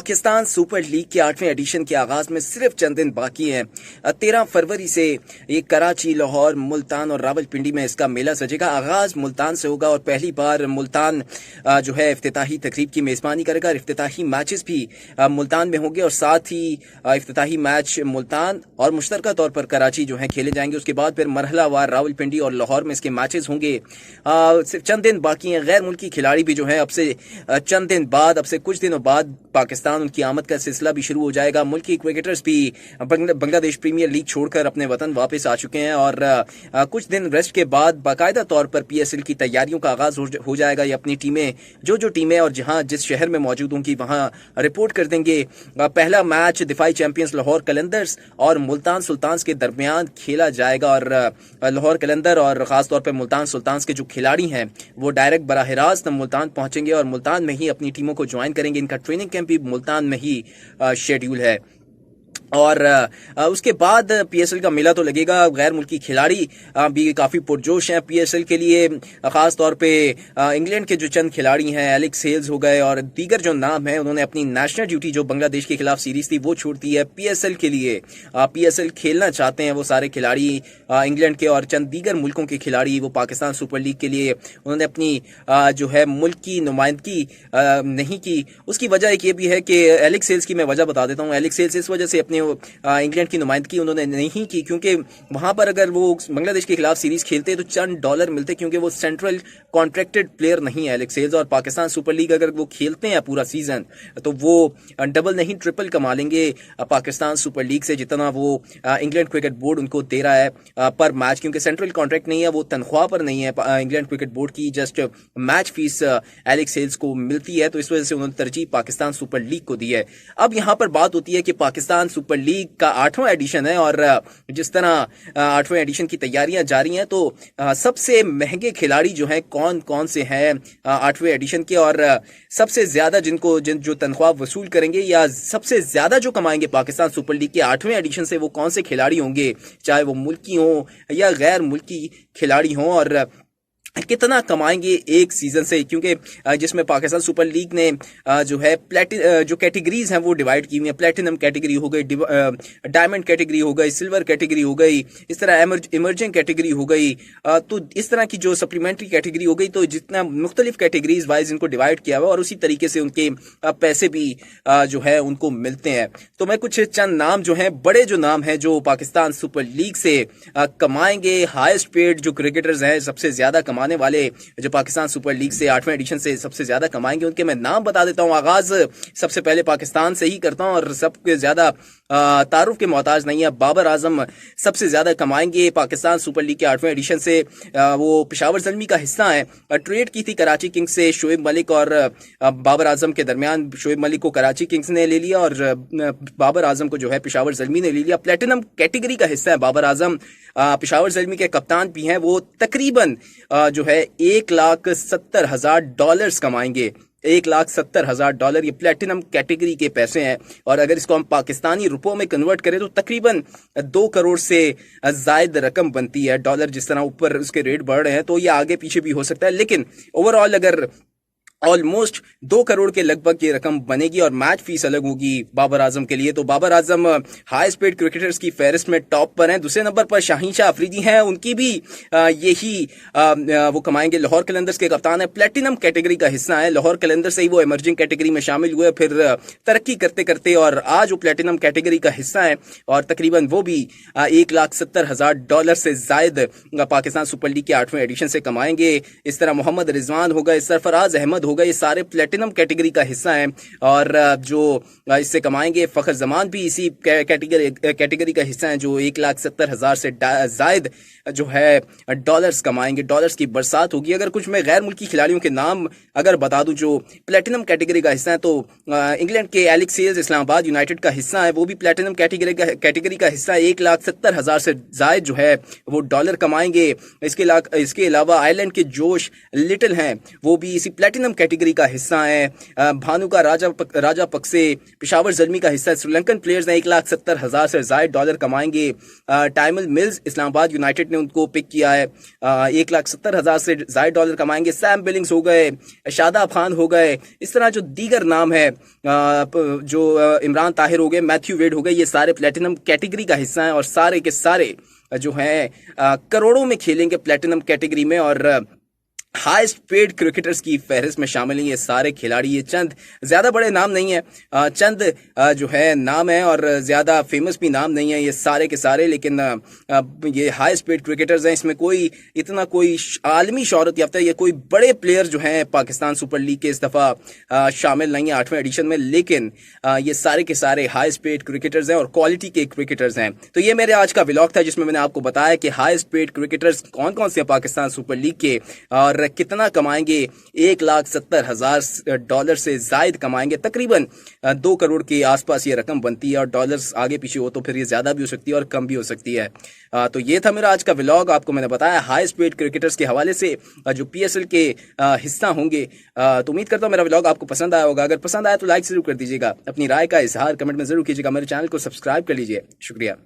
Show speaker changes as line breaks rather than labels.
Pakistan super league के 8वें addition के आगाज में सिर्फ चंद दिन बाकी हैं। 13 फरवरी से ये कराची, लाहौर, मुल्तान और रावलपिंडी में इसका मेला सजेगा। आगाज मुल्तान से होगा और पहली बार मुल्तान जो है इफ्तिताही तकरीब की मेजबानी करेगा। इफ्तिताही मैचेस भी मुल्तान में होंगे और साथ ही इफ्तिताही मैच मुल्तान और मुश्तरका तौर पर कराची जो है खेले जाएंगे। उसके बाद फिर मरहलावार रावलपिंडी और लाहौर में इसके मैचेस होंगे। सिर्फ चंद दिन बाकी हैं। गैर मुल्की खिलाड़ी भी जो है अब से चंद दिन बाद, अब से कुछ दिनों बाद पाकिस्तान उनकी आमद का सिलसिला भी शुरू हो जाएगा। मुल्की क्रिकेटर्स भी बांग्लादेश प्रीमियर लीग छोड़कर अपने वतन वापस आ चुके हैं और कुछ दिन रेस्ट के बाद बाकायदा तौर पर पीएसएल की तैयारियों का आगाज हो जाएगा। ये अपनी टीमें जो टीमें और जहां जिस शहर में मौजूद होंगी वहां रिपोर्ट कर देंगे। पहला मैच दिफाई चैंपियंस लाहौर कलंदर्स और मुल्तान सुल्तान्स के दरमियान खेला जाएगा और लाहौर कलंदर और खासतौर पर मुल्तान सुल्तान्स के जो खिलाड़ी हैं वो डायरेक्ट बराह रास्त मुल्तान पहुंचेंगे और मुल्तान में ही अपनी टीमों को ज्वाइन करेंगे। इनका ट्रेनिंग कैंप भी मुल्तान में ही शेड्यूल है और उसके बाद पीएसएल का मेला तो लगेगा। गैर मुल्की खिलाड़ी भी काफ़ी पुरजोश हैं पीएसएल के लिए। ख़ास तौर पे इंग्लैंड के जो चंद खिलाड़ी हैं, एलेक्स हेल्स हो गए और दीगर जो नाम हैं, उन्होंने अपनी नेशनल ड्यूटी जो बांग्लादेश के खिलाफ सीरीज थी वो छोड़ दी है। पीएसएल के लिए पीएसएल खेलना चाहते हैं वो सारे खिलाड़ी। इंग्लैंड के और चंद दीगर मुल्कों के खिलाड़ी वो पाकिस्तान सुपर लीग के लिए उन्होंने अपनी जो है मुल्क की नुमाइंदगी नहीं की। उसकी वजह एक ये भी है कि एलेक्स हेल्स की मैं वजह बता देता हूँ। एलेक्स हेल्स इस वजह से अपने इंग्लैंड की नुमाइंदगी उन्होंने नहीं की क्योंकि वहां पर अगर वो बांग्लादेश के खिलाफ सीरीज खेलते तो चंद डॉलर मिलते, क्योंकि वो सेंट्रल कॉन्ट्रैक्टेड प्लेयर नहीं है एलेक्स हेल्स। और पाकिस्तान सुपर लीग अगर वो खेलते हैं पूरा सीजन तो वो डबल नहीं ट्रिपल कमा लेंगे पाकिस्तान सुपर लीग से, जितना वो इंग्लैंड क्रिकेट बोर्ड उनको दे रहा है पर मैच, क्योंकि सेंट्रल कॉन्ट्रैक्ट नहीं है, वो तनख्वाह पर नहीं है इंग्लैंड क्रिकेट बोर्ड की, just match fees Alex Hales को मिलती है। तो इस वजह से उन्होंने तरजीह पाकिस्तान सुपर लीग को दी है। अब यहां पर बात होती है कि पाकिस्तान सुपर लीग का 8वां एडिशन है और जिस तरह 8वें एडिशन की तैयारियां जारी हैं तो सबसे महंगे खिलाड़ी जो हैं कौन कौन से हैं 8वें एडिशन के, और सबसे ज्यादा जो तनख्वाह वसूल करेंगे या सबसे ज्यादा जो कमाएंगे पाकिस्तान सुपर लीग के 8वें एडिशन से वो कौन से खिलाड़ी होंगे, चाहे वो मुल्की हों या गैर मुल्की खिलाड़ी हों, और कितना कमाएंगे एक सीजन से, क्योंकि जिसमें पाकिस्तान सुपर लीग ने जो है जो कैटेगरीज हैं वो डिवाइड की हुई हैं। प्लेटिनम कैटेगरी हो गई, डायमंड कैटेगरी हो गई, सिल्वर कैटेगरी हो गई, इस तरह इमर्जिंग कैटेगरी हो गई, तो इस तरह की जो सप्लीमेंट्री कैटेगरी हो गई। तो जितना मुख्तलिफ कैटेगरीज वाइज इनको डिवाइड किया हुआ और उसी तरीके से उनके पैसे भी जो है उनको मिलते हैं। तो मैं कुछ चंद नाम जो हैं, बड़े जो नाम हैं जो पाकिस्तान सुपर लीग से कमाएंगे, हाईएस्ट पेड जो क्रिकेटर्स हैं, सबसे ज्यादा कमाने वाले जो पाकिस्तान सुपर लीग से 8वें एडिशन से सबसे ज्यादा कमाएंगे, उनके मैं नाम बता देता हूं। आगाज सबसे पहले पाकिस्तान से ही करता हूं और सबके ज्यादा तारुफ के मोहताज नहीं है। बाबर आजम सबसे ज्यादा कमाएंगे पाकिस्तान सुपर लीग के 8वें एडिशन से। वो पेशावर ज़ल्मी का हिस्सा है। ट्रेड की थी कराची किंग्स से शोएब मलिक और बाबर आजम के दरमियान। शोएब मलिक को कराची किंग्स ने ले लिया और बाबर आजम को जो है पेशावर ज़ल्मी ने ले लिया। प्लेटिनम कैटेगरी का हिस्सा है बाबर आजम। पेशावर ज़ल्मी के कप्तान भी हैं। वो तकरीबन जो है $1,70,000 कमाएंगे। $1,70,000 ये प्लेटिनम कैटेगरी के पैसे हैं और अगर इसको हम पाकिस्तानी रुपयों में कन्वर्ट करें तो तकरीबन 2 करोड़ से जायद रकम बनती है डॉलर। जिस तरह ऊपर उसके रेट बढ़ रहे हैं तो ये आगे पीछे भी हो सकता है, लेकिन ओवरऑल अगर ऑलमोस्ट 2 करोड़ के लगभग ये रकम बनेगी और मैच फीस अलग होगी बाबर आजम के लिए। तो Babar Azam highest paid cricketers की फहरिस्त में टॉप पर हैं। दूसरे नंबर पर शाहीन शाह अफरीदी हैं, उनकी भी यही वो कमाएंगे। लाहौर कलंदर्स के कप्तान है, प्लेटिनम कैटेगरी का हिस्सा है। लाहौर कलंदर्स से ही वो इमर्जिंग कैटेगरी में शामिल हुए, फिर तरक्की करते करते और आज वो प्लेटिनम कैटेगरी का हिस्सा है और तकरीबन वो भी $1,70,000 से जायद पाकिस्तान सुपर लीग के 8वें एडिशन से कमाएंगे। इस तरह मोहम्मद रिजवान हो गए, सरफराज अहमद होगा, ये सारे प्लेटिनम कैटेगरी का हिस्सा है और जो इससे कमाएंगे। फखर जमान भी इसी कैटेगरी का हिस्सा है जो 1,70,000 से जायद जो है डॉलर्स कमाएंगे। डॉलर्स की बरसात होगी। अगर कुछ मैं गैर मुल्की खिलाड़ियों के नाम अगर बता दूं जो प्लेटिनम कैटेगरी का हिस्सा है तो इंग्लैंड के एलेक्स हेल्स इस्लामाबाद यूनाइटेड का हिस्सा है, वो भी प्लेटिनम कैटेगरी का हिस्सा है। 1,70,000 से जायद जो है वो डॉलर कमाएंगे। इसके अलावा आयरलैंड के जोश लिटिल हैं, वो भी इसी प्लेटिनम कैटेगरी का हिस्सा हैं। भानु का राजा पक से पेशावर जल्मी का हिस्सा है। श्रीलंकन प्लेयर्स हैं, 1,70,000 से ज़ायद डॉलर कमाएंगे। टाइमल मिल्स इस्लामाबाद यूनाइटेड ने उनको पिक किया है, 1,70,000 से ज़ायद डॉलर कमाएंगे। सैम बिलिंग्स हो गए, शादाब खान हो गए, इस तरह जो दीगर नाम है, जो इमरान ताहिर हो गए, मैथ्यू वेड हो गए, ये सारे प्लेटिनम कैटेगरी का हिस्सा हैं और सारे के सारे जो हैं करोड़ों में खेलेंगे प्लेटिनम कैटेगरी में। और हाईएस्ट पेड क्रिकेटर्स की फहरिस्त में शामिल हैं ये सारे खिलाड़ी। ये चंद ज़्यादा बड़े नाम नहीं है, चंद जो है नाम है और ज़्यादा फेमस भी नाम नहीं है ये सारे के सारे, लेकिन ये हाईएस्ट पेड क्रिकेटर्स हैं। इसमें कोई इतना कोई आलमी शोहरत याफ्ता है, ये कोई बड़े प्लेयर जो हैं पाकिस्तान सुपर लीग के इस दफ़ा शामिल नहीं है 8वें एडिशन में, लेकिन ये सारे के सारे हाईएस्ट पेड क्रिकेटर्स हैं और क्वालिटी के क्रिकेटर्स हैं। तो ये मेरे आज का व्लॉग था जिसमें मैंने आपको बताया कि हाईएस्ट पेड क्रिकेटर्स कौन कौन से हैं पाकिस्तान सुपर लीग के और कितना कमाएंगे। 1,70,000 डॉलर से जायद कमाएंगे, तकरीबन 2 करोड़ के आसपास ये रकम बनती है और डॉलर्स आगे पीछे हो तो फिर ये ज़्यादा भी हो सकती है और कम भी हो सकती है। तो ये था मेरा आज का व्लॉग, आपको मैंने बताया हाईएस्ट पेड क्रिकेटर्स के हवाले से जो PSL के हिस्सा होंगे। तो उम्मीद करता हूँ मेरा व्लॉग आपको पसंद आया होगा। अगर पसंद आया तो लाइक जरूर कर दीजिएगा, अपनी राय का इजहार कमेंट में जरूर कीजिएगा, मेरे चैनल को सब्सक्राइब कर लीजिए। शुक्रिया।